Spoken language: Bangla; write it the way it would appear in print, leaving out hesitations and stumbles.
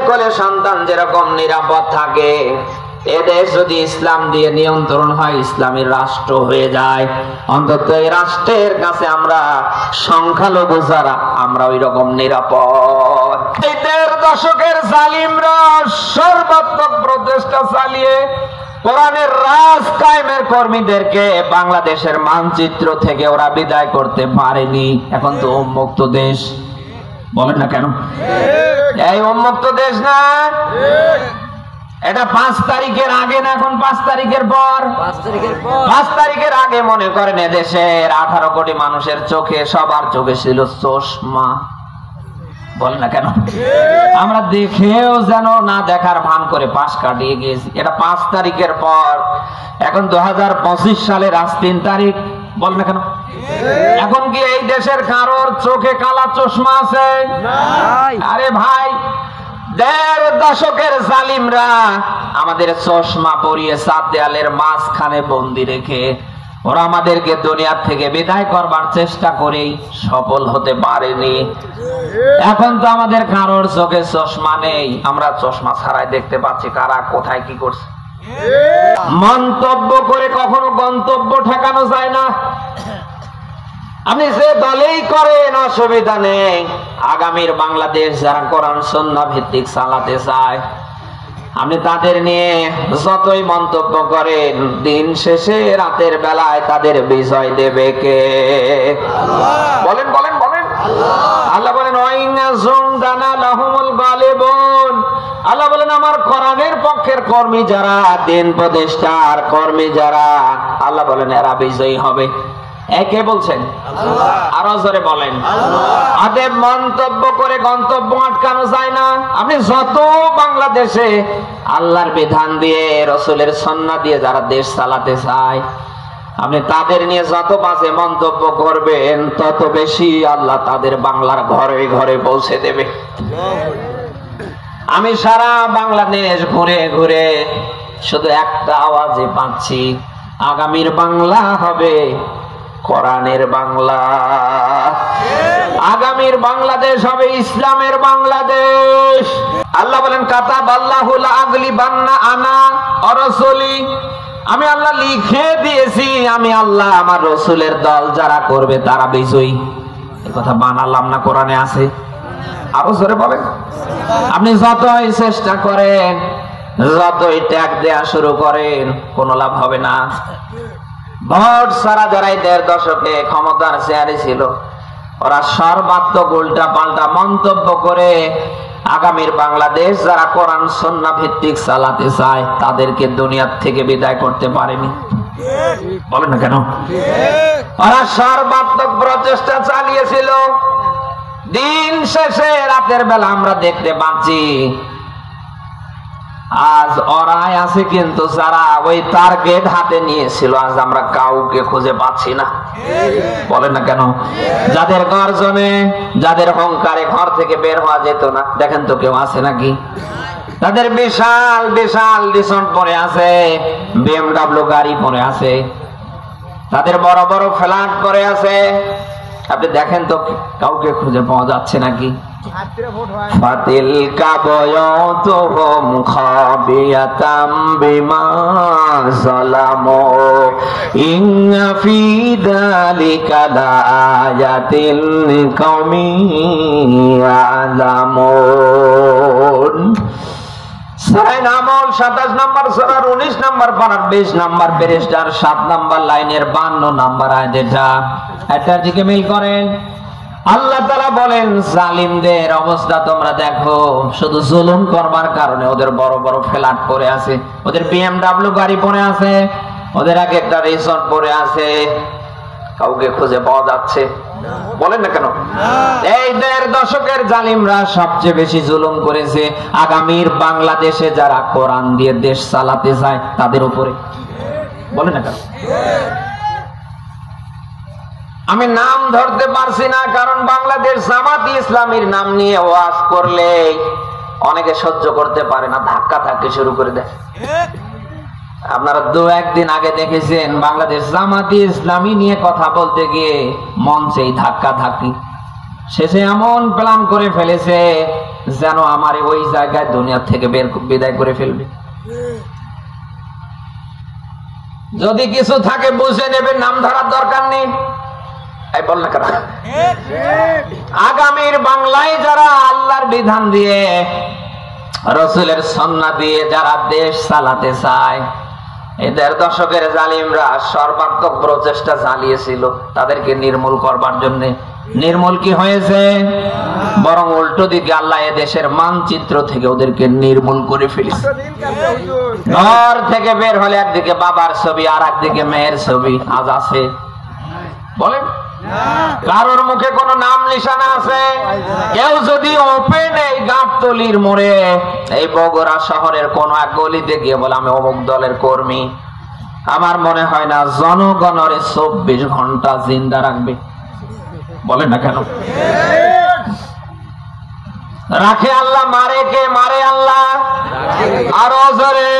কোলে সন্তান যেরকম নিরাপদ থাকে, এদেশ যদি ইসলাম দিয়ে নিয়ন্ত্রণ হয়, ইসলামের রাষ্ট্র হয়ে যায়, অন্তত এই রাষ্ট্রের কাছে আমরা সংখ্যালঘু যারা আমরা ওই রকম নিরাপদ। এই ১.৫ দশকের জালিমরা সর্বাত্মক প্রচেষ্টা চালিয়ে কোরআনের রাজ কায়েমের কর্মীদেরকে বাংলাদেশের মানচিত্র থেকে ওরা বিদায় করতে পারেনি। এখন তো উন্মুক্ত দেশ, বলেন না কেন? এই উন্মুক্ত দেশ না, এটা 5 তারিখের আগে না, এখন 5 তারিখের পর। 5 তারিখের আগে মনে করেন এদেশের 18 কোটি মানুষের চোখে, সবার চোখে ছিল চশমা, বলেন না কেন? আমরা দেখেও যেন না দেখার ভান করে পাশ কাটিয়ে গিয়েছি। এটা 5 তারিখের পর। এখন 2025 সালের আজ 3 তারিখ, বলেন না কেন? এখন কি এই দেশের কারোর চোখে কালা চশমা আছে? আরে ভাই, ১.৫ দশকের জালিমরা আমাদের চশমা পরিয়ে 4 দেয়ালের মাঝখানে বন্দি রেখে ওরা আমাদেরকে দুনিয়ার থেকে বিদায় করবার চেষ্টা করেই সফল হতে পারেনি। এখন তো আমাদের কারোর চোখে চশমা নেই, আমরা চশমা ছাড়াই দেখতে পাচ্ছি কারা কোথায় কি করছে। মন্তব্য করে কখনো গন্তব্য ঠেকানো যায় না। আপনি যে দলেই করেন অসুবিধা নেই, আগামীর বাংলাদেশ যারা কোরআন সুন্নাহ ভিত্তিক চালাতে চায়, আপনি তাদের নিয়ে যতই মন্তব্য করেন, দিন শেষে রাতের বেলায় তাদের বিজয় দেবে কে? বলেন বলেন বলেন। আল্লাহ বলেন ওয়াইনা জুনদানা লাহুমুল গালিবুন। আল্লাহ বলেন আমার কোরআনের পক্ষের কর্মী যারা, দিন প্রতিষ্ঠার কর্মী যারা, আল্লাহ বলেন এরা বিজয়ী হবে। একে বলছেন? আরো জোরে বলেন। আদেব মন্তব্য করে গন্তব্য আটকানো যায় না। আপনি যত বাংলাদেশে আল্লাহর বিধান দিয়ে, রসুলের সুন্নাহ দিয়ে যারা দেশ চালাতে চায়, আপনি তাদের নিয়ে যত বাজে মন্তব্য করবেন, তত বেশি আল্লাহ তাদের বাংলার ঘরে ঘরে পৌঁছে দেবে। আমি সারা বাংলাদেশ ঘুরে ঘুরে শুধু একটা আওয়াজে পাচ্ছি, আগামীর বাংলা হবে কোরআনের বাংলা, আগামীর বাংলাদেশ হবে ইসলামের বাংলাদেশ। আল্লাহ বলেন কাতাবাল্লাহু লা আগলিবান্না আনা ওয়া রাসূলি, আমি আল্লাহ লিখে দিয়েছি, আমি আল্লাহ আমার রসুলের দল যারা করবে তারা বিজয়ী। এই কথা বানালাম না, কোরআনে আছে। আরো জোরে বলেন। আপনি যতই চেষ্টা করেন, যতই ট্যাগ দেয়া শুরু করেন, কোনো লাভ হবে না। ভোট সারা যারা ১.৫ দশকে ক্ষমতার চেয়ারে ছিল, ওরা সর্বাত্মক উল্টা পাল্টা মন্তব্য করে আগামীর বাংলাদেশ যারা কোরআন সুন্নাহ ভিত্তিক চালাতে চায় তাদেরকে দুনিয়ার থেকে বিদায় করতে পারেনি। বলেন না কেন? ওরা সর্বাত্মক প্রচেষ্টা চালিয়েছিল। দিন শেষে রাতের বেলা আমরা দেখতে পাচ্ছি আজ ওরাই আছে, কিন্তু যারা ওই টার্গেট হাতে নিয়েছিল আজ আমরা কাউকে খুঁজে পাচ্ছি না। বলেন না কেন? যাদের গর্জনে, যাদের অহংকারে ঘর থেকে বের হওয়া যেত না, দেখেন তো কেউ আছে নাকি? তাদের বিশাল বিশাল রিসর্ট পরে আছে, BMW গাড়ি পরে আছে, তাদের বড় বড় ফ্ল্যাট পরে আছে। আপনি দেখেন তো কাউকে খুঁজে পাওয়া যাচ্ছে নাকি? ফাতিলকা বয়তুহুম খাবিয়াতাম বিমা যালামু ইন্না ফি যালিকা লাআয়াতিন লিকাওমিন ইয়ালামুন। সূরা নামল 27 নম্বর সূরার 19 নম্বর পারার 20 নম্বর পৃষ্ঠার 7 নম্বর লাইনের 52 নম্বর আয়াত। এটার দিকে মিল করেন। আল্লাহ তাআলা বলেন জালিমদের অবস্থা তোমরা দেখো, শুধু জুলুম করবার কারণে ওদের বড় বড় ফ্ল্যাট পড়ে আছে, ওদের BMW গাড়ি পড়ে আছে, ওদের এক একটা রিসর্ট পড়ে আছে, কাউকে খুঁজে পাওয়া যাচ্ছে? বলেন না কেন? এই ১.৫ দশকের জালিমরা সবচেয়ে বেশি জুলুম করেছে আগামীর বাংলাদেশে যারা কোরআন দিয়ে দেশ চালাতে চায় তাদের উপরে। বলেন না কেন? আমি নাম ধরতে পারছি না, কারণ বাংলাদেশ জামাত ইসলামীর নাম নিয়ে ওয়াজ করলে অনেকে সহ্য করতে পারে না, ধাক্কা ধাক্কি শুরু করে দেয়। আপনারা ২-১ দিন আগে দেখেছেন বাংলাদেশ জামাত ইসলামী নিয়ে কথা বলতে গিয়ে মঞ্চেই ধাক্কা ধাক্কি। শেষে এমন প্ল্যান করে ফেলেছে যেন আমার ওই জায়গায় দুনিয়া থেকে বিদায় করে ফেলবে। যদি কিছু থাকে বুঝে নেবে, নাম ধরার দরকার নেই। বল না কেন? আগামীর বাংলায় যারা আল্লাহর বিধান দিয়ে রাসূলের সুন্নাহ দিয়ে যারা দেশ চালাতে চায়, এদের দশকের জালিমরা সর্বাত্মক প্রচেষ্টা চালিয়েছিল তাদেরকে নির্মূল করবার জন্য। নির্মূল কি হয়েছে? বরং উল্টো দিকে আল্লাহ এ দেশের মানচিত্র থেকে ওদেরকে নির্মূল করে ফেলেছে। ঘর থেকে বের হলে একদিকে বাবার ছবি আর একদিকে মেয়ের ছবি আজ আছে বলেন? কারোর মুখে কোন নাম নিশানা আছে? কেউ যদি ওপেন এই গাবতলির মোড়ে এই বগুড়া শহরের কোন এক গলিতে গিয়ে বলে আমি অমুক দলের কর্মী, আমার মনে হয় না জনগণের 24 ঘন্টা জিন্দা রাখবে। বলেন না কেন? রাখে আল্লাহ, মারে কে? মারে আল্লাহ। আরো জোরে